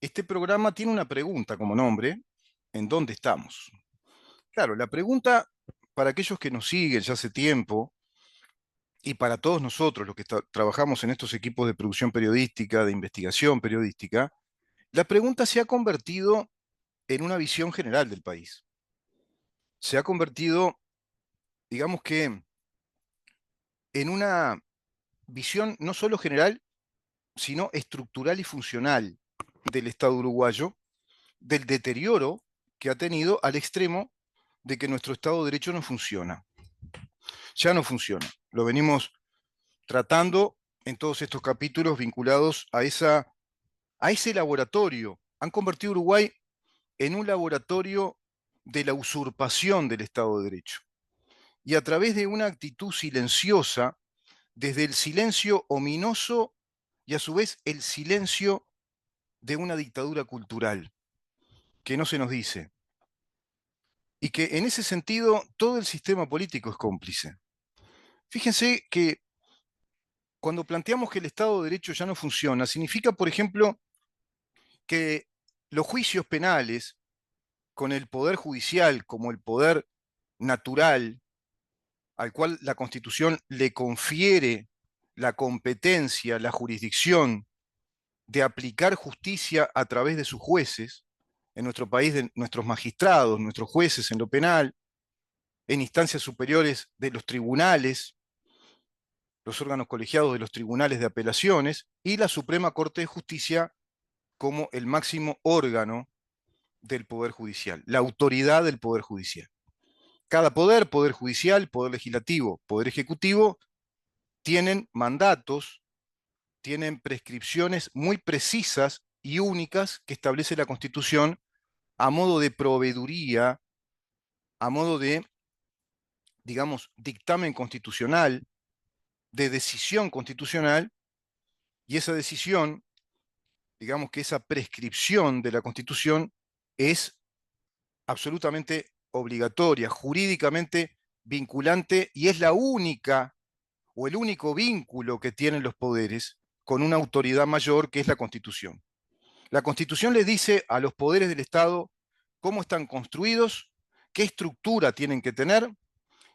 Este programa tiene una pregunta como nombre: ¿en dónde estamos? Claro, la pregunta para aquellos que nos siguen ya hace tiempo y para todos nosotros los que trabajamos en estos equipos de producción periodística, de investigación periodística, la pregunta se ha convertido en una visión general del país. Se ha convertido, digamos que, en una visión no solo general, sino estructural y funcional del Estado uruguayo, del deterioro que ha tenido al extremo de que nuestro Estado de Derecho no funciona. Ya no funciona. Lo venimos tratando en todos estos capítulos vinculados a ese laboratorio. Han convertido Uruguay en un laboratorio de la usurpación del Estado de Derecho. Y a través de una actitud silenciosa, desde el silencio ominoso y a su vez el silencio de una dictadura cultural, que no se nos dice. Y que en ese sentido todo el sistema político es cómplice. Fíjense que cuando planteamos que el Estado de Derecho ya no funciona, significa, por ejemplo, que los juicios penales, con el poder judicial como el poder natural al cual la Constitución le confiere la competencia, la jurisdicción de aplicar justicia a través de sus jueces, en nuestro país de nuestros magistrados, nuestros jueces en lo penal, en instancias superiores de los tribunales, los órganos colegiados de los tribunales de apelaciones y la Suprema Corte de Justicia como el máximo órgano del Poder Judicial, la autoridad del Poder Judicial. Cada poder, Poder Judicial, Poder Legislativo, Poder Ejecutivo, tienen mandatos, tienen prescripciones muy precisas y únicas que establece la Constitución a modo de proveeduría, a modo de, digamos, dictamen constitucional, de decisión constitucional, y esa decisión, digamos que esa prescripción de la Constitución es absolutamente obligatoria, jurídicamente vinculante, y es la única o el único vínculo que tienen los poderes con una autoridad mayor que es la Constitución. La Constitución les dice a los poderes del Estado cómo están construidos, qué estructura tienen que tener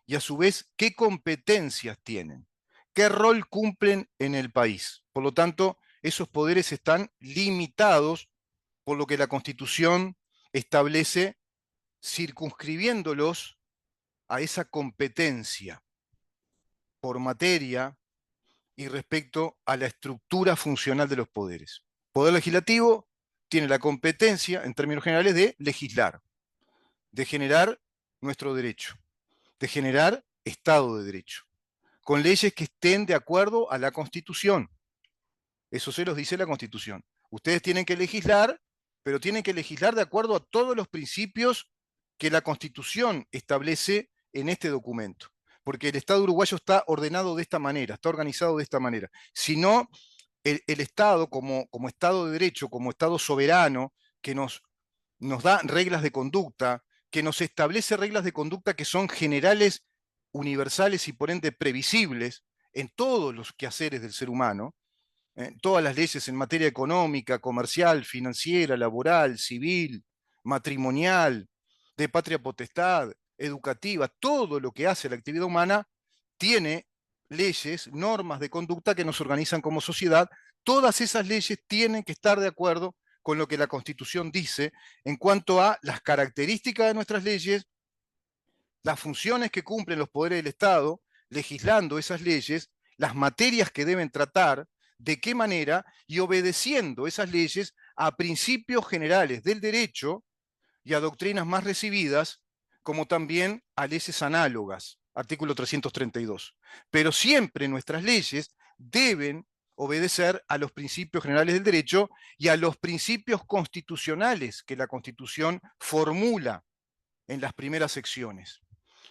y a su vez qué competencias tienen, qué rol cumplen en el país. Por lo tanto, esos poderes están limitados por lo que la Constitución establece, circunscribiéndolos a esa competencia por materia y respecto a la estructura funcional de los poderes. Poder legislativo tiene la competencia, en términos generales, de legislar, de generar nuestro derecho, de generar Estado de Derecho, con leyes que estén de acuerdo a la Constitución. Eso se los dice la Constitución. Ustedes tienen que legislar, pero tienen que legislar de acuerdo a todos los principios que la Constitución establece en este documento. Porque el Estado uruguayo está ordenado de esta manera, está organizado de esta manera. Si no, el Estado como Estado de Derecho, como Estado soberano, que nos da reglas de conducta, que nos establece reglas de conducta que son generales, universales y por ende previsibles en todos los quehaceres del ser humano, todas las leyes en materia económica, comercial, financiera, laboral, civil, matrimonial, de patria potestad, educativa, todo lo que hace la actividad humana tiene leyes, normas de conducta que nos organizan como sociedad. Todas esas leyes tienen que estar de acuerdo con lo que la Constitución dice en cuanto a las características de nuestras leyes, las funciones que cumplen los poderes del Estado, legislando esas leyes, las materias que deben tratar, de qué manera, y obedeciendo esas leyes a principios generales del derecho y a doctrinas más recibidas, como también a leyes análogas, artículo 332. Pero siempre nuestras leyes deben obedecer a los principios generales del derecho y a los principios constitucionales que la Constitución formula en las primeras secciones.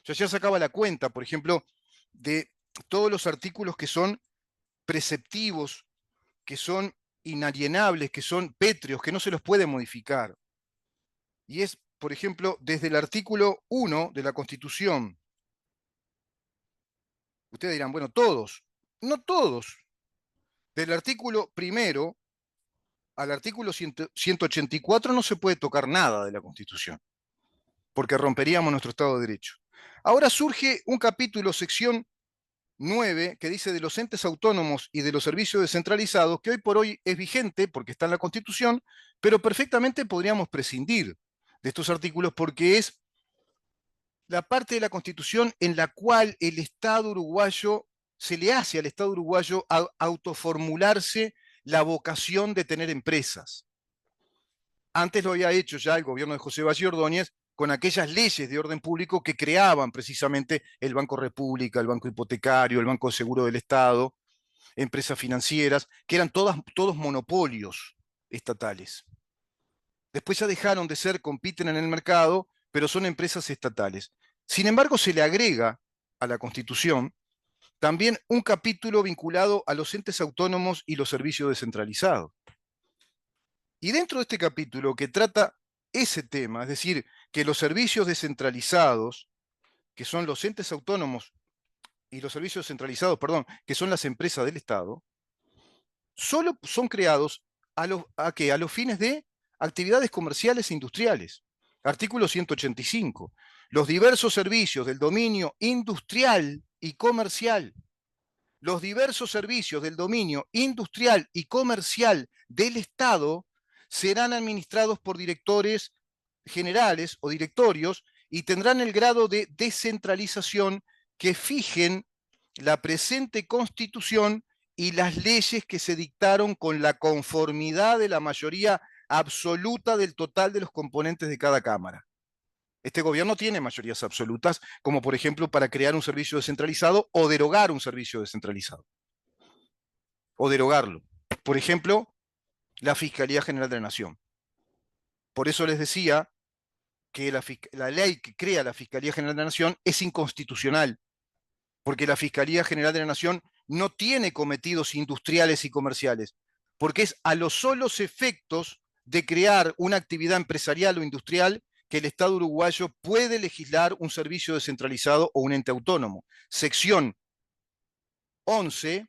Yo ya sacaba la cuenta, por ejemplo, de todos los artículos que son preceptivos, que son inalienables, que son pétreos, que no se los puede modificar. Y es, por ejemplo, desde el artículo 1 de la Constitución. Ustedes dirán, bueno, todos. No todos. Del artículo primero al artículo 184 no se puede tocar nada de la Constitución, porque romperíamos nuestro Estado de Derecho. Ahora surge un capítulo, sección 9, que dice de los entes autónomos y de los servicios descentralizados, que hoy por hoy es vigente porque está en la Constitución, pero perfectamente podríamos prescindir de estos artículos porque es la parte de la Constitución en la cual el Estado uruguayo, se le hace al Estado uruguayo autoformularse la vocación de tener empresas. Antes lo había hecho ya el gobierno de José Valle Ordóñez con aquellas leyes de orden público que creaban precisamente el Banco República, el Banco Hipotecario, el Banco de Seguro del Estado, empresas financieras, que eran todos monopolios estatales. Después ya dejaron de ser, compiten en el mercado, pero son empresas estatales. Sin embargo, se le agrega a la Constitución también un capítulo vinculado a los entes autónomos y los servicios descentralizados. Y dentro de este capítulo que trata ese tema, es decir, que los servicios descentralizados, que son los entes autónomos y los servicios descentralizados, perdón, que son las empresas del Estado, solo son creados a los fines de actividades comerciales e industriales. Artículo 185. Los diversos servicios del dominio industrial y comercial. Los diversos servicios del dominio industrial y comercial del Estado serán administrados por directores generales o directorios y tendrán el grado de descentralización que fijen la presente Constitución y las leyes que se dictaron con la conformidad de la mayoría absoluta del total de los componentes de cada Cámara. Este gobierno tiene mayorías absolutas, como por ejemplo para crear un servicio descentralizado o derogar un servicio descentralizado. O derogarlo. Por ejemplo, la Fiscalía General de la Nación. Por eso les decía que la ley que crea la Fiscalía General de la Nación es inconstitucional, porque la Fiscalía General de la Nación no tiene cometidos industriales y comerciales, porque es a los solos efectos de crear una actividad empresarial o industrial que el Estado uruguayo puede legislar un servicio descentralizado o un ente autónomo. Sección 11,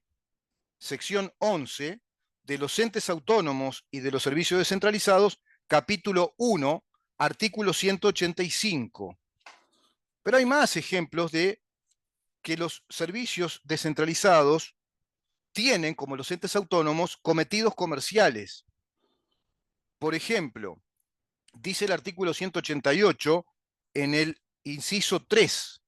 sección 11 de los entes autónomos y de los servicios descentralizados, capítulo 1, artículo 185. Pero hay más ejemplos de que los servicios descentralizados tienen, como los entes autónomos, cometidos comerciales. Por ejemplo, dice el artículo 188 en el inciso 3,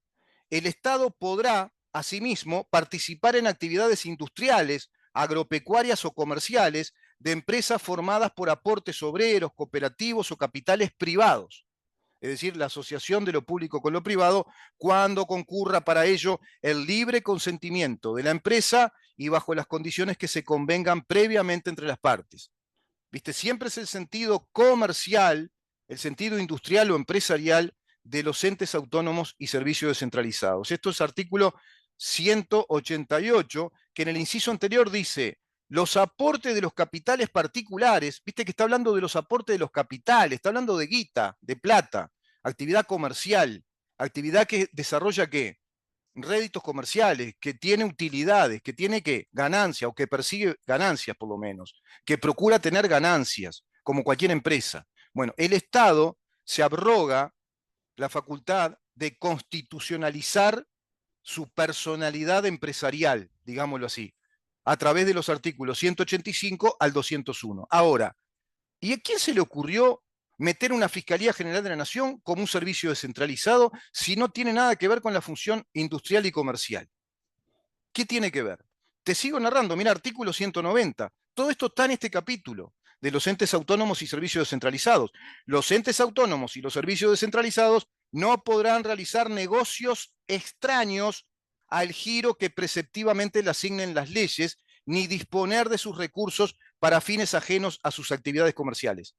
el Estado podrá, asimismo, participar en actividades industriales, agropecuarias o comerciales de empresas formadas por aportes obreros, cooperativos o capitales privados, es decir, la asociación de lo público con lo privado, cuando concurra para ello el libre consentimiento de la empresa y bajo las condiciones que se convengan previamente entre las partes. ¿Viste? Siempre es el sentido comercial, el sentido industrial o empresarial de los entes autónomos y servicios descentralizados. Esto es artículo 188, que en el inciso anterior dice, los aportes de los capitales particulares, viste que está hablando de los aportes de los capitales, está hablando de guita, de plata, actividad comercial, actividad que desarrolla ¿qué? Réditos comerciales, que tiene utilidades, que tiene ¿qué? Ganancias o que persigue ganancias por lo menos, que procura tener ganancias, como cualquier empresa. Bueno, el Estado se abroga la facultad de constitucionalizar su personalidad empresarial, digámoslo así, a través de los artículos 185 al 201. Ahora, ¿y a quién se le ocurrió meter una Fiscalía General de la Nación como un servicio descentralizado si no tiene nada que ver con la función industrial y comercial? ¿Qué tiene que ver? Te sigo narrando, mira, artículo 190. Todo esto está en este capítulo de los entes autónomos y servicios descentralizados. Los entes autónomos y los servicios descentralizados no podrán realizar negocios extraños al giro que preceptivamente le asignen las leyes, ni disponer de sus recursos para fines ajenos a sus actividades comerciales.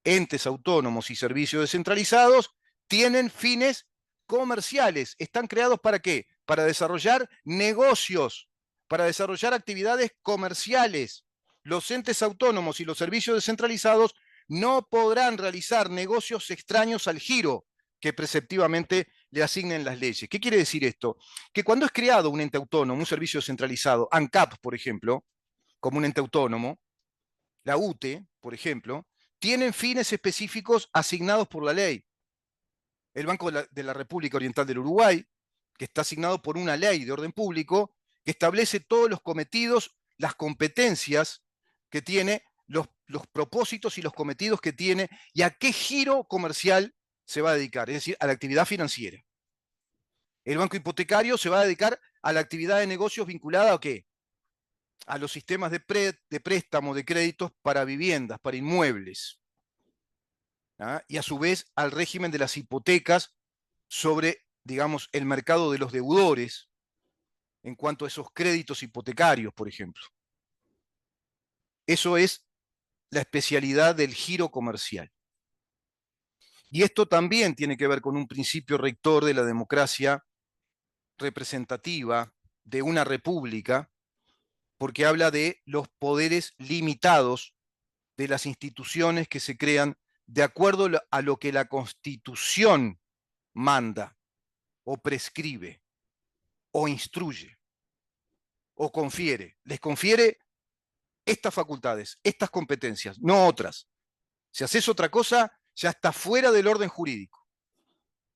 Entes autónomos y servicios descentralizados tienen fines comerciales. ¿Están creados para qué? Para desarrollar negocios, para desarrollar actividades comerciales. Los entes autónomos y los servicios descentralizados no podrán realizar negocios extraños al giro que preceptivamente le asignen las leyes. ¿Qué quiere decir esto? Que cuando es creado un ente autónomo, un servicio descentralizado, ANCAP, por ejemplo, como un ente autónomo, la UTE, por ejemplo, tienen fines específicos asignados por la ley. El Banco de la República Oriental del Uruguay, que está asignado por una ley de orden público, que establece todos los cometidos, las competencias que tiene, los propósitos y los cometidos que tiene y a qué giro comercial se va a dedicar, es decir, a la actividad financiera. El banco hipotecario se va a dedicar a la actividad de negocios vinculada a qué? A los sistemas de préstamo, de créditos para viviendas, para inmuebles. ¿Ah? Y a su vez al régimen de las hipotecas sobre, digamos, el mercado de los deudores en cuanto a esos créditos hipotecarios, por ejemplo. Eso es la especialidad del giro comercial. Y esto también tiene que ver con un principio rector de la democracia representativa de una república, porque habla de los poderes limitados de las instituciones que se crean de acuerdo a lo que la Constitución manda o prescribe o instruye o confiere. Les confiere estas facultades, estas competencias, no otras. Si haces otra cosa, ya está fuera del orden jurídico.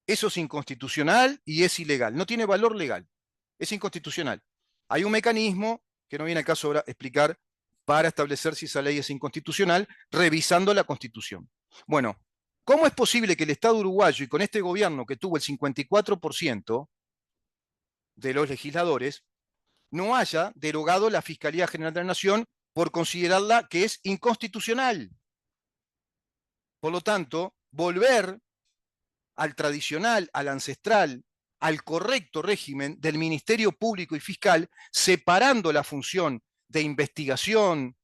Eso es inconstitucional y es ilegal. No tiene valor legal. Es inconstitucional. Hay un mecanismo, que no viene al caso ahora explicar, para establecer si esa ley es inconstitucional, revisando la Constitución. Bueno, ¿cómo es posible que el Estado uruguayo, y con este gobierno que tuvo el 54% de los legisladores, no haya derogado la Fiscalía General de la Nación por considerarla que es inconstitucional? Por lo tanto, volver al tradicional, al ancestral, al correcto régimen del Ministerio Público y Fiscal, separando la función de investigación,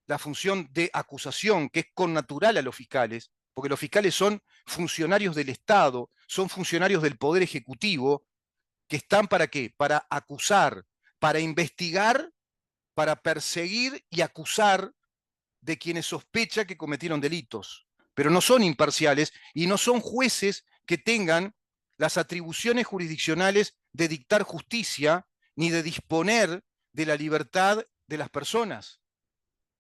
la función de acusación, que es connatural a los fiscales, porque los fiscales son funcionarios del Estado, son funcionarios del Poder Ejecutivo, que están ¿para qué? Para acusar, para investigar, para perseguir y acusar de quienes sospecha que cometieron delitos, pero no son imparciales y no son jueces que tengan las atribuciones jurisdiccionales de dictar justicia ni de disponer de la libertad de las personas,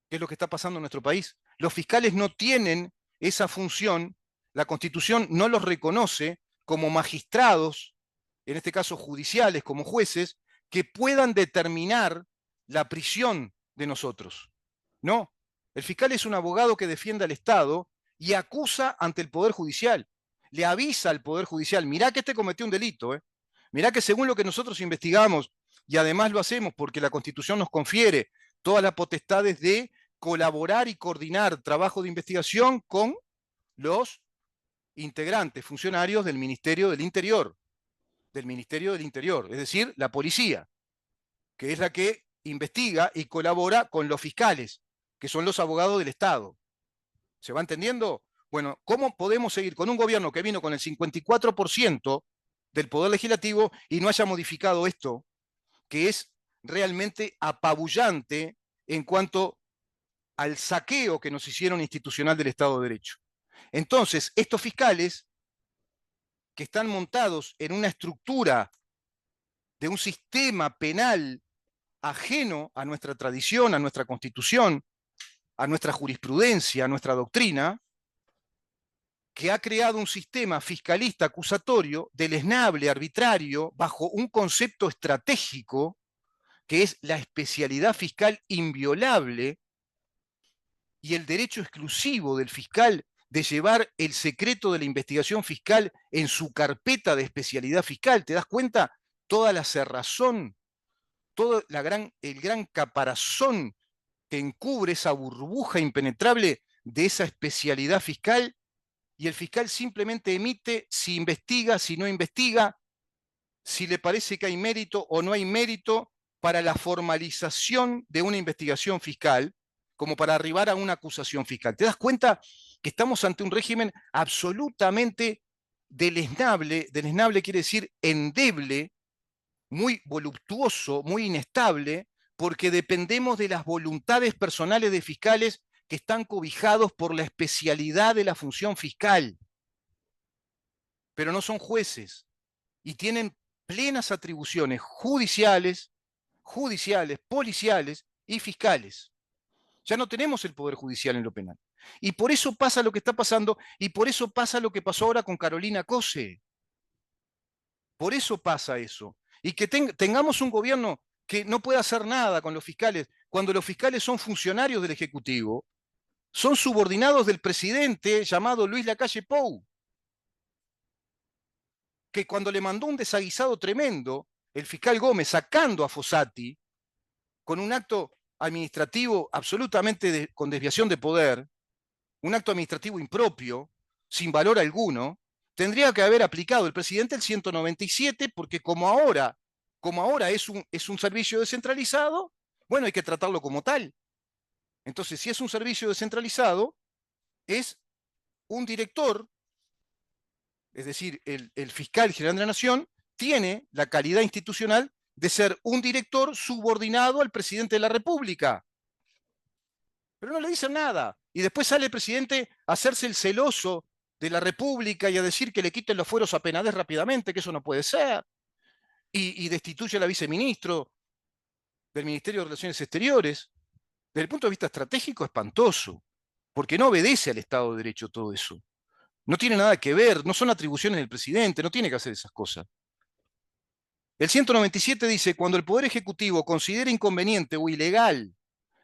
que es lo que está pasando en nuestro país. Los fiscales no tienen esa función, la Constitución no los reconoce como magistrados, en este caso judiciales, como jueces, que puedan determinar la prisión de nosotros. No, el fiscal es un abogado que defiende al Estado y acusa ante el Poder Judicial. Le avisa al Poder Judicial, mirá que este cometió un delito, mirá que según lo que nosotros investigamos, y además lo hacemos porque la Constitución nos confiere todas las potestades de colaborar y coordinar trabajo de investigación con los integrantes, funcionarios del Ministerio del Interior, es decir, la policía, que es la que investiga y colabora con los fiscales, que son los abogados del Estado. ¿Se va entendiendo? Bueno, ¿cómo podemos seguir con un gobierno que vino con el 54% del Poder Legislativo y no haya modificado esto, que es realmente apabullante en cuanto al saqueo que nos hicieron institucional del Estado de Derecho? Entonces, estos fiscales que están montados en una estructura de un sistema penal ajeno a nuestra tradición, a nuestra Constitución, a nuestra jurisprudencia, a nuestra doctrina, que ha creado un sistema fiscalista acusatorio, deleznable, arbitrario, bajo un concepto estratégico, que es la especialidad fiscal inviolable y el derecho exclusivo del fiscal de llevar el secreto de la investigación fiscal en su carpeta de especialidad fiscal. ¿Te das cuenta? Toda la cerrazón, todo el gran caparazón que encubre esa burbuja impenetrable de esa especialidad fiscal, y el fiscal simplemente emite si investiga, si no investiga, si le parece que hay mérito o no hay mérito para la formalización de una investigación fiscal, como para arribar a una acusación fiscal. ¿Te das cuenta que estamos ante un régimen absolutamente deleznable? Deleznable quiere decir endeble, muy voluptuoso, muy inestable, porque dependemos de las voluntades personales de fiscales que están cobijados por la especialidad de la función fiscal, pero no son jueces y tienen plenas atribuciones judiciales, policiales y fiscales. Ya no tenemos el Poder Judicial en lo penal. Y por eso pasa lo que está pasando, y por eso pasa lo que pasó ahora con Carolina Cose. Por eso pasa eso. Y que tengamos un gobierno que no pueda hacer nada con los fiscales, cuando los fiscales son funcionarios del Ejecutivo, son subordinados del presidente llamado Luis Lacalle Pou, que cuando le mandó un desaguisado tremendo, el fiscal Gómez sacando a Fossati, con un acto administrativo absolutamente con desviación de poder, un acto administrativo impropio, sin valor alguno, tendría que haber aplicado el presidente el 197, porque como ahora es un servicio descentralizado, bueno, hay que tratarlo como tal. Entonces, si es un servicio descentralizado, es un director, es decir, el fiscal general de la Nación, tiene la calidad institucional de ser un director subordinado al presidente de la República. Pero no le dicen nada. Y después sale el presidente a hacerse el celoso de la República y a decir que le quiten los fueros a Penades rápidamente, que eso no puede ser. Y destituye a la viceministro del Ministerio de Relaciones Exteriores. Desde el punto de vista estratégico, espantoso, porque no obedece al Estado de Derecho todo eso. No tiene nada que ver, no son atribuciones del presidente, no tiene que hacer esas cosas. El 197 dice, cuando el Poder Ejecutivo considera inconveniente o ilegal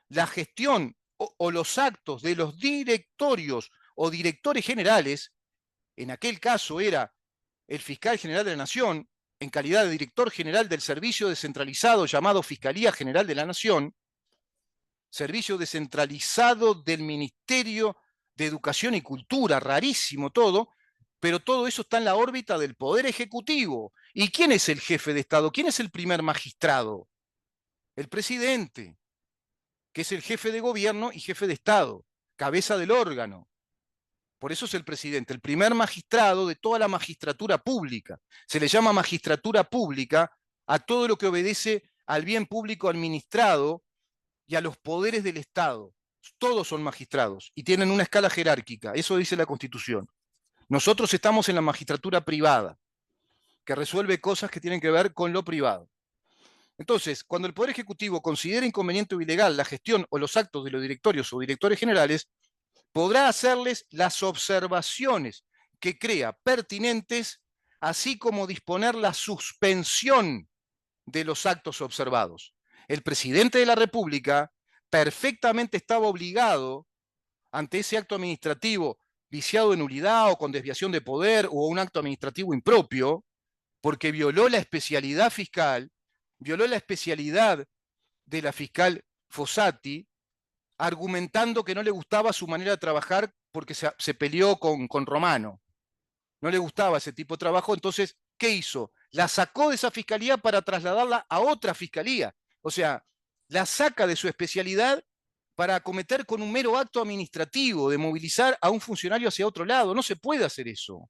la gestión o los actos de los directorios o directores generales, en aquel caso era el fiscal general de la Nación, en calidad de director general del servicio descentralizado llamado Fiscalía General de la Nación, servicio descentralizado del Ministerio de Educación y Cultura, rarísimo todo, pero todo eso está en la órbita del Poder Ejecutivo. ¿Y quién es el jefe de Estado? ¿Quién es el primer magistrado? El presidente, que es el jefe de gobierno y jefe de Estado, cabeza del órgano. Por eso es el presidente, el primer magistrado de toda la magistratura pública. Se le llama magistratura pública a todo lo que obedece al bien público administrado y a los poderes del Estado. Todos son magistrados y tienen una escala jerárquica. Eso dice la Constitución. Nosotros estamos en la magistratura privada, que resuelve cosas que tienen que ver con lo privado. Entonces, cuando el Poder Ejecutivo considera inconveniente o ilegal la gestión o los actos de los directorios o directores generales, podrá hacerles las observaciones que crea pertinentes, así como disponer la suspensión de los actos observados. El presidente de la República perfectamente estaba obligado ante ese acto administrativo viciado de nulidad o con desviación de poder o un acto administrativo impropio, porque violó la especialidad fiscal, violó la especialidad de la fiscal Fossati, argumentando que no le gustaba su manera de trabajar porque se peleó con Romano. No le gustaba ese tipo de trabajo, entonces, ¿qué hizo? La sacó de esa fiscalía para trasladarla a otra fiscalía. O sea, la saca de su especialidad para acometer con un mero acto administrativo de movilizar a un funcionario hacia otro lado. No se puede hacer eso.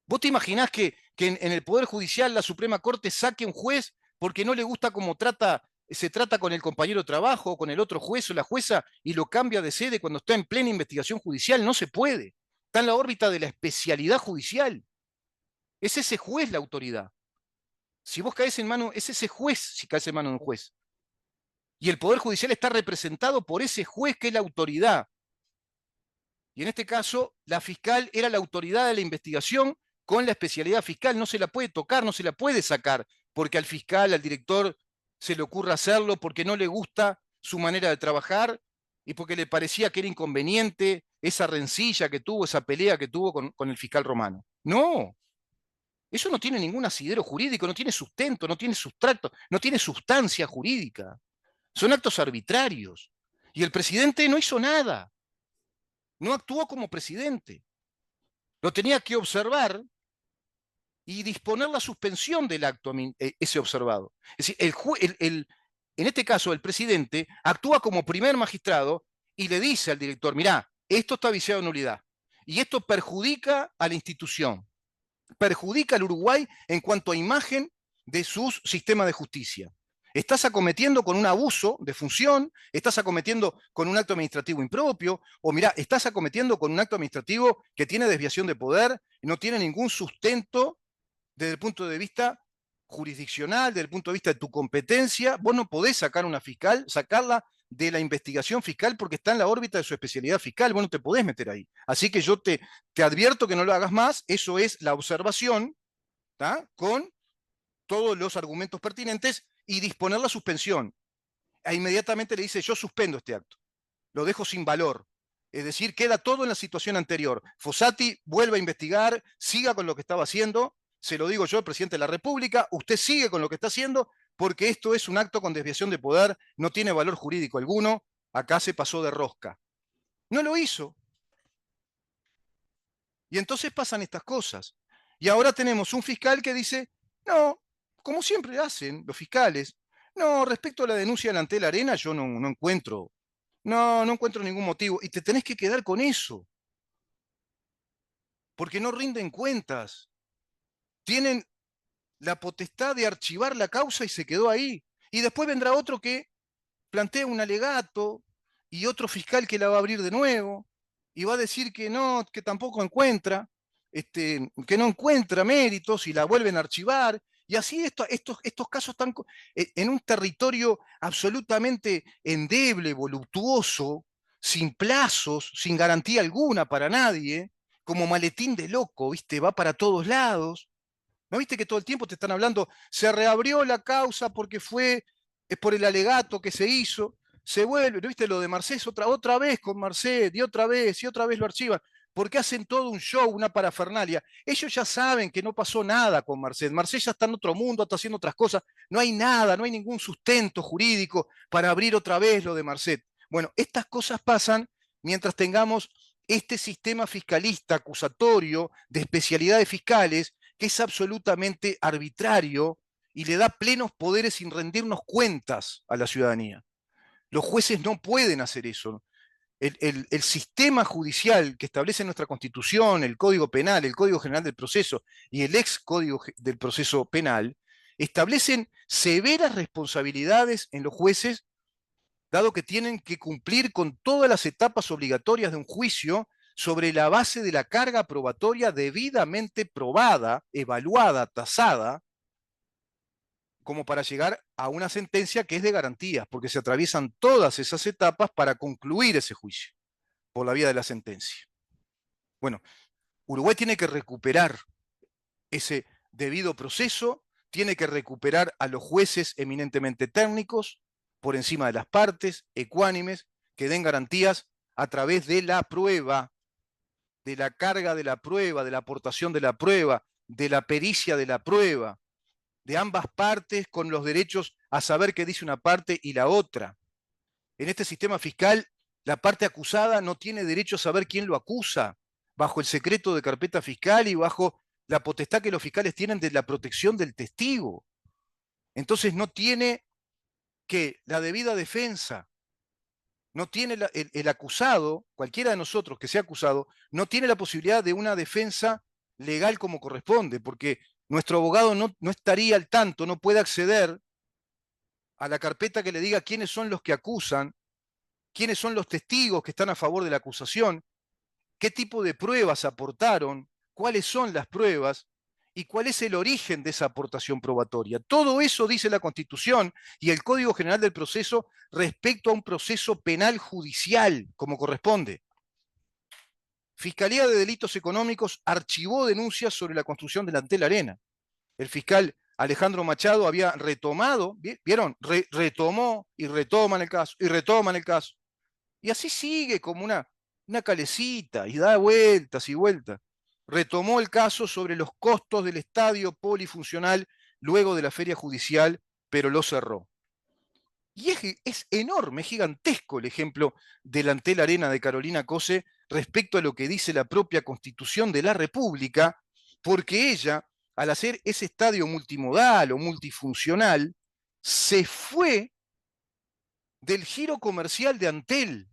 ¿Vos te imaginás que en el Poder Judicial la Suprema Corte saque a un juez porque no le gusta cómo se trata con el compañero de trabajo o con el otro juez o la jueza y lo cambia de sede cuando está en plena investigación judicial? No se puede. Está en la órbita de la especialidad judicial. Es ese juez la autoridad. Si vos caes en mano, es ese juez si caes en mano de un juez. Y el Poder Judicial está representado por ese juez que es la autoridad. Y en este caso, la fiscal era la autoridad de la investigación con la especialidad fiscal. No se la puede tocar, no se la puede sacar, porque al fiscal, al director, se le ocurra hacerlo porque no le gusta su manera de trabajar y porque le parecía que era inconveniente esa rencilla que tuvo, esa pelea que tuvo con el fiscal Romano. No, eso no tiene ningún asidero jurídico, no tiene sustento, no tiene sustrato, no tiene sustancia jurídica. Son actos arbitrarios. Y el presidente no hizo nada. No actuó como presidente. Lo tenía que observar y disponer la suspensión del acto ese observado. Es decir, en este caso el presidente actúa como primer magistrado y le dice al director, mirá, esto está viciado en nulidad y esto perjudica a la institución, perjudica al Uruguay en cuanto a imagen de su sistema de justicia. Estás acometiendo con un abuso de función, estás acometiendo con un acto administrativo impropio, o mirá, estás acometiendo con un acto administrativo que tiene desviación de poder, no tiene ningún sustento desde el punto de vista jurisdiccional, desde el punto de vista de tu competencia. Vos no podés sacar una fiscal, sacarla de la investigación fiscal porque está en la órbita de su especialidad fiscal, vos no te podés meter ahí. Así que yo te advierto que no lo hagas más, eso es la observación, ¿tá? Con todos los argumentos pertinentes y disponer la suspensión. E inmediatamente le dice, yo suspendo este acto, lo dejo sin valor. Es decir, queda todo en la situación anterior. Fossati vuelve a investigar, siga con lo que estaba haciendo, se lo digo yo, el presidente de la República, usted sigue con lo que está haciendo, porque esto es un acto con desviación de poder, no tiene valor jurídico alguno, acá se pasó de rosca. No lo hizo. Y entonces pasan estas cosas. Y ahora tenemos un fiscal que dice, no, como siempre hacen los fiscales, no, respecto a la denuncia delante de la arena, yo no encuentro, no encuentro ningún motivo. Y te tenés que quedar con eso, porque no rinden cuentas. Tienen la potestad de archivar la causa y se quedó ahí. Y después vendrá otro que plantea un alegato y otro fiscal que la va a abrir de nuevo y va a decir que no, que tampoco encuentra, que no encuentra méritos y la vuelven a archivar. Y así estos casos están en un territorio absolutamente endeble, voluptuoso, sin plazos, sin garantía alguna para nadie, como maletín de loco, ¿viste? Va para todos lados. ¿No viste que todo el tiempo te están hablando? Se reabrió la causa porque es por el alegato que se hizo, se vuelve, ¿no viste lo de Marcés? Otra vez con Marcés, y otra vez lo archivan, porque hacen todo un show, una parafernalia. Ellos ya saben que no pasó nada con Marcés. Marcés ya está en otro mundo, está haciendo otras cosas. No hay nada, no hay ningún sustento jurídico para abrir otra vez lo de Marcés. Bueno, estas cosas pasan mientras tengamos este sistema fiscalista acusatorio de especialidades fiscales que es absolutamente arbitrario y le da plenos poderes sin rendirnos cuentas a la ciudadanía. Los jueces no pueden hacer eso. El sistema judicial que establece nuestra Constitución, el Código Penal, el Código General del Proceso y el ex Código del Proceso Penal, establecen severas responsabilidades en los jueces, dado que tienen que cumplir con todas las etapas obligatorias de un juicio sobre la base de la carga probatoria debidamente probada, evaluada, tasada, como para llegar a una sentencia que es de garantías, porque se atraviesan todas esas etapas para concluir ese juicio por la vía de la sentencia. Bueno, Uruguay tiene que recuperar ese debido proceso, tiene que recuperar a los jueces eminentemente técnicos, por encima de las partes, ecuánimes, que den garantías a través de la prueba, de la carga de la prueba, de la aportación de la prueba, de la pericia de la prueba, de ambas partes con los derechos a saber qué dice una parte y la otra. En este sistema fiscal, la parte acusada no tiene derecho a saber quién lo acusa, bajo el secreto de carpeta fiscal y bajo la potestad que los fiscales tienen de la protección del testigo. Entonces no tiene que la debida defensa, no tiene el acusado, cualquiera de nosotros que sea acusado, no tiene la posibilidad de una defensa legal como corresponde, porque nuestro abogado no estaría al tanto, no puede acceder a la carpeta que le diga quiénes son los que acusan, quiénes son los testigos que están a favor de la acusación, qué tipo de pruebas aportaron, cuáles son las pruebas y cuál es el origen de esa aportación probatoria. Todo eso dice la Constitución y el Código General del Proceso respecto a un proceso penal judicial, como corresponde. Fiscalía de Delitos Económicos archivó denuncias sobre la construcción del Antel Arena. El fiscal Alejandro Machado había retomado, ¿vieron? Retomó y retoman el caso, y retoman el caso. Y así sigue como una calecita y da vueltas y vueltas. Retomó el caso sobre los costos del estadio polifuncional luego de la feria judicial, pero lo cerró. Y es enorme, es gigantesco el ejemplo del Antel Arena de Carolina Cose respecto a lo que dice la propia Constitución de la República, porque ella, al hacer ese estadio multimodal o multifuncional, se fue del giro comercial de Antel,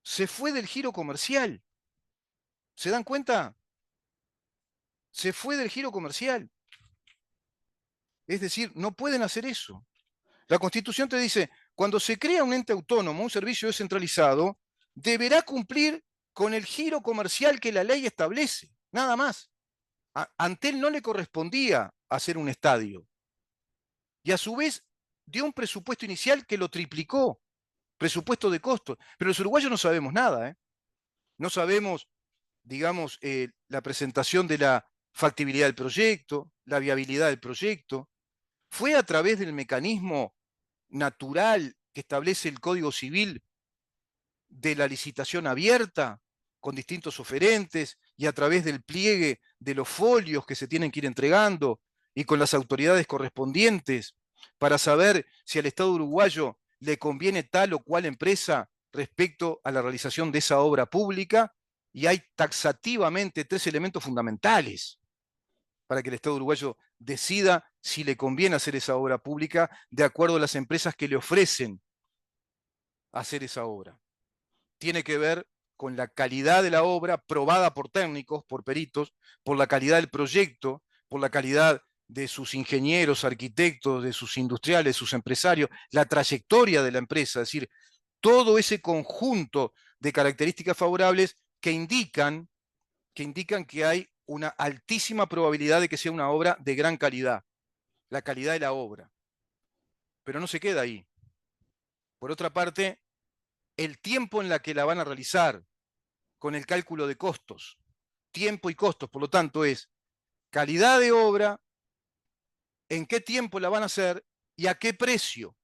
se fue del giro comercial. ¿Se dan cuenta? Se fue del giro comercial. Es decir, no pueden hacer eso. La Constitución te dice, cuando se crea un ente autónomo, un servicio descentralizado, deberá cumplir con el giro comercial que la ley establece, nada más. A Antel no le correspondía hacer un estadio. Y a su vez dio un presupuesto inicial que lo triplicó. presupuesto de costos. Pero los uruguayos no sabemos nada, ¿eh? No sabemos, digamos, la presentación de la factibilidad del proyecto, la viabilidad del proyecto. Fue a través del mecanismo natural que establece el Código Civil de la licitación abierta con distintos oferentes y a través del pliegue de los folios que se tienen que ir entregando y con las autoridades correspondientes para saber si al Estado uruguayo le conviene tal o cual empresa respecto a la realización de esa obra pública. Y hay taxativamente tres elementos fundamentales para que el Estado uruguayo decida si le conviene hacer esa obra pública de acuerdo a las empresas que le ofrecen hacer esa obra. Tiene que ver con la calidad de la obra probada por técnicos, por peritos, por la calidad del proyecto, por la calidad de sus ingenieros, arquitectos, de sus industriales, sus empresarios, la trayectoria de la empresa, es decir, todo ese conjunto de características favorables que hay una altísima probabilidad de que sea una obra de gran calidad, la calidad de la obra. Pero no se queda ahí. Por otra parte, el tiempo en la que la van a realizar, con el cálculo de costos, tiempo y costos, por lo tanto es calidad de obra, en qué tiempo la van a hacer y a qué precio.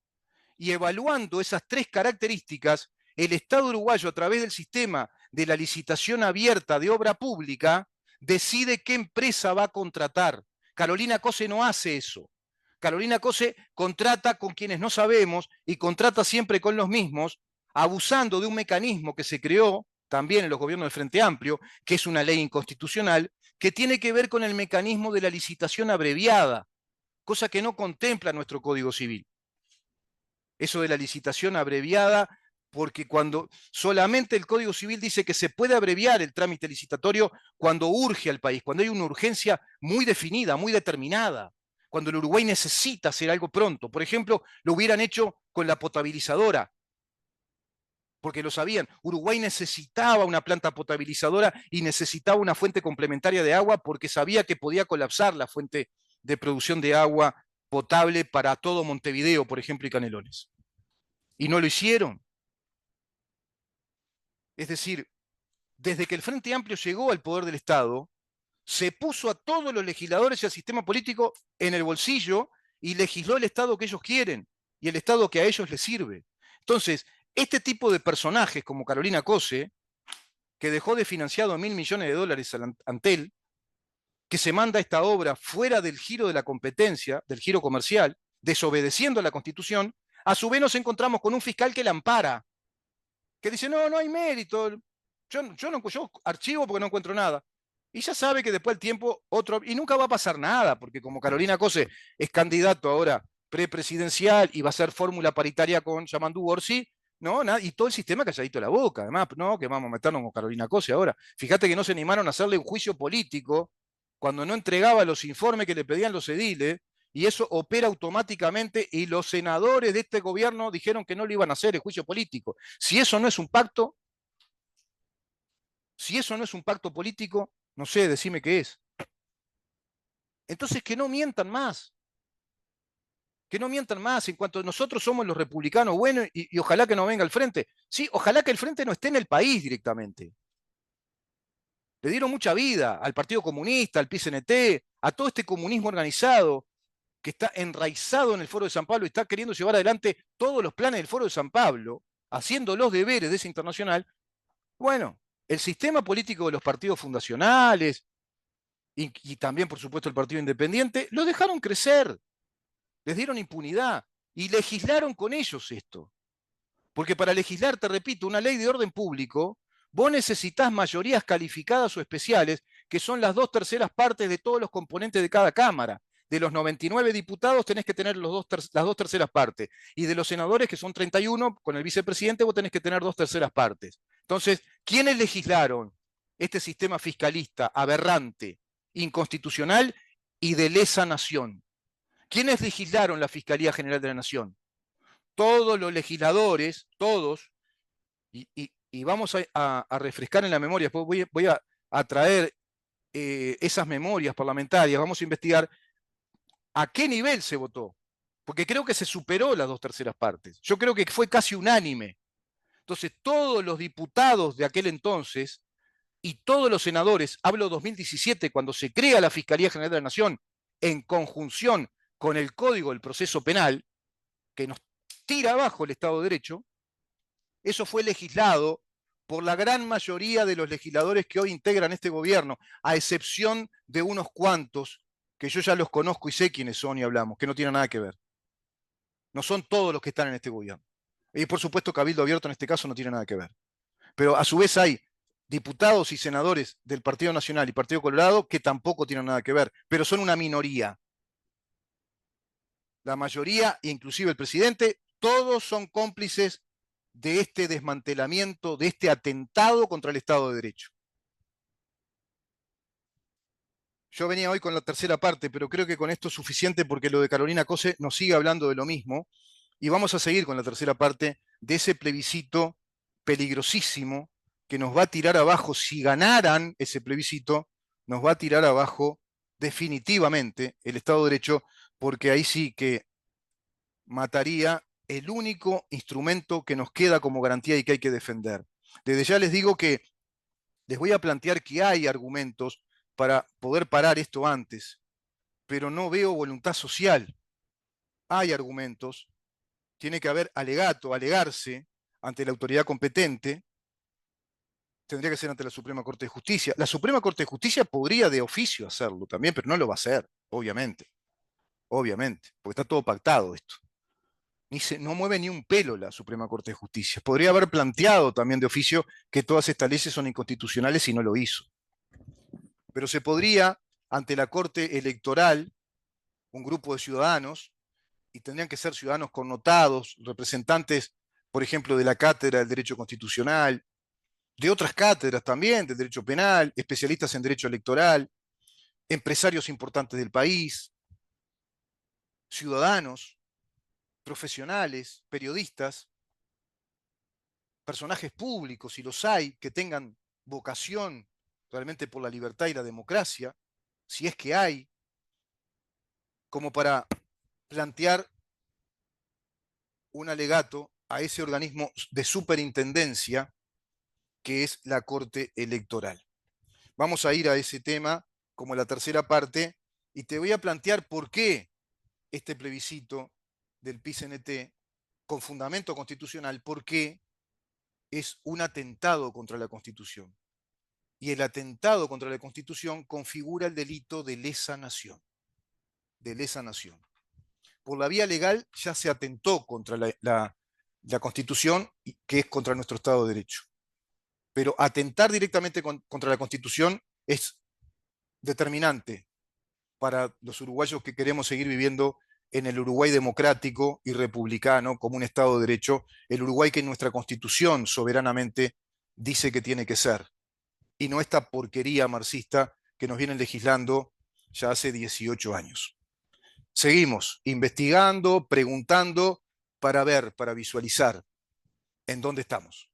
Y evaluando esas tres características, el Estado uruguayo, a través del sistema de la licitación abierta de obra pública, decide qué empresa va a contratar. Carolina Cose no hace eso. Carolina Cose contrata con quienes no sabemos y contrata siempre con los mismos, abusando de un mecanismo que se creó también en los gobiernos del Frente Amplio, que es una ley inconstitucional, que tiene que ver con el mecanismo de la licitación abreviada, cosa que no contempla nuestro Código Civil. Eso de la licitación abreviada, porque cuando solamente el Código Civil dice que se puede abreviar el trámite licitatorio cuando urge al país, cuando hay una urgencia muy definida, muy determinada, cuando el Uruguay necesita hacer algo pronto. Por ejemplo, lo hubieran hecho con la potabilizadora, porque lo sabían. Uruguay necesitaba una planta potabilizadora y necesitaba una fuente complementaria de agua porque sabía que podía colapsar la fuente de producción de agua potable para todo Montevideo, por ejemplo, y Canelones. Y no lo hicieron. Es decir, desde que el Frente Amplio llegó al poder del Estado, se puso a todos los legisladores y al sistema político en el bolsillo y legisló el Estado que ellos quieren y el Estado que a ellos les sirve. Entonces, este tipo de personajes como Carolina Cose, que dejó de financiado $1.000 millones al Antel, que se manda esta obra fuera del giro de la competencia, del giro comercial, desobedeciendo a la Constitución, a su vez nos encontramos con un fiscal que la ampara, que dice, no, no hay mérito, yo archivo porque no encuentro nada. Y ya sabe que después del tiempo otro, y nunca va a pasar nada, porque como Carolina Cose es candidato ahora prepresidencial y va a ser fórmula paritaria con Yamandu Orsi, no, nada, y todo el sistema calladito la boca, además, no, que vamos a meternos con Carolina Cose ahora. Fíjate que no se animaron a hacerle un juicio político cuando no entregaba los informes que le pedían los ediles, y eso opera automáticamente y los senadores de este gobierno dijeron que no lo iban a hacer el juicio político. Si eso no es un pacto, si eso no es un pacto político, no sé, decime qué es. Entonces que no mientan más, que no mientan más en cuanto nosotros somos los republicanos buenos y ojalá que no venga al frente. Sí, ojalá que el frente no esté en el país directamente. Le dieron mucha vida al Partido Comunista, al PCNT, a todo este comunismo organizado que está enraizado en el Foro de San Pablo y está queriendo llevar adelante todos los planes del Foro de San Pablo, haciendo los deberes de esa internacional. Bueno, el sistema político de los partidos fundacionales y también, por supuesto, el Partido Independiente, lo dejaron crecer, les dieron impunidad y legislaron con ellos esto. Porque para legislar, te repito, una ley de orden público, vos necesitas mayorías calificadas o especiales, que son las 2/3 partes de todos los componentes de cada Cámara. De los 99 diputados tenés que tener las 2/3 partes. Y de los senadores, que son 31, con el vicepresidente vos tenés que tener 2/3 partes. Entonces, ¿quiénes legislaron este sistema fiscalista aberrante, inconstitucional y de lesa nación? ¿Quiénes legislaron la Fiscalía General de la Nación? Todos los legisladores, todos, y vamos a refrescar en la memoria, después voy a traer esas memorias parlamentarias, vamos a investigar a qué nivel se votó, porque creo que se superó las 2/3 partes. Yo creo que fue casi unánime Entonces, todos los diputados de aquel entonces y todos los senadores, hablo 2017, cuando se crea la Fiscalía General de la Nación, en conjunción con el Código del Proceso Penal, que nos tira abajo el Estado de Derecho, eso fue legislado por la gran mayoría de los legisladores que hoy integran este gobierno, a excepción de unos cuantos que yo ya los conozco y sé quiénes son y hablamos, que no tienen nada que ver. No son todos los que están en este gobierno. Y por supuesto, Cabildo Abierto en este caso no tiene nada que ver. Pero a su vez hay diputados y senadores del Partido Nacional y Partido Colorado que tampoco tienen nada que ver, pero son una minoría. La mayoría, inclusive el presidente, todos son cómplices de este desmantelamiento, de este atentado contra el Estado de Derecho. Yo venía hoy con la tercera parte, pero creo que con esto es suficiente porque lo de Carolina Cose nos sigue hablando de lo mismo y vamos a seguir con la tercera parte de ese plebiscito peligrosísimo que nos va a tirar abajo, si ganaran ese plebiscito, nos va a tirar abajo definitivamente el Estado de Derecho, porque ahí sí que mataría el único instrumento que nos queda como garantía y que hay que defender. Desde ya les digo que les voy a plantear que hay argumentos para poder parar esto antes, pero no veo voluntad social. Hay argumentos, tiene que haber alegato, alegarse ante la autoridad competente, tendría que ser ante la Suprema Corte de Justicia. La Suprema Corte de Justicia podría de oficio hacerlo también, pero no lo va a hacer, obviamente, porque está todo pactado esto. No mueve ni un pelo la Suprema Corte de Justicia. Podría haber planteado también de oficio que todas estas leyes son inconstitucionales y no lo hizo. Pero se podría, ante la Corte Electoral, un grupo de ciudadanos, y tendrían que ser ciudadanos connotados, representantes, por ejemplo, de la Cátedra del Derecho Constitucional, de otras cátedras también, del Derecho Penal, especialistas en Derecho Electoral, empresarios importantes del país, ciudadanos, profesionales, periodistas, personajes públicos, si los hay, que tengan vocación realmente por la libertad y la democracia, si es que hay, como para plantear un alegato a ese organismo de superintendencia que es la Corte Electoral. Vamos a ir a ese tema como la tercera parte y te voy a plantear por qué este plebiscito del PICNT con fundamento constitucional, por qué es un atentado contra la Constitución. Y el atentado contra la Constitución configura el delito de lesa nación. De lesa nación. Por la vía legal ya se atentó contra la Constitución, que es contra nuestro Estado de Derecho. Pero atentar directamente contra la Constitución es determinante para los uruguayos que queremos seguir viviendo en el Uruguay democrático y republicano como un Estado de Derecho, el Uruguay que nuestra Constitución soberanamente dice que tiene que ser, y no esta porquería marxista que nos vienen legislando ya hace 18 años. Seguimos investigando, preguntando, para ver, para visualizar en dónde estamos.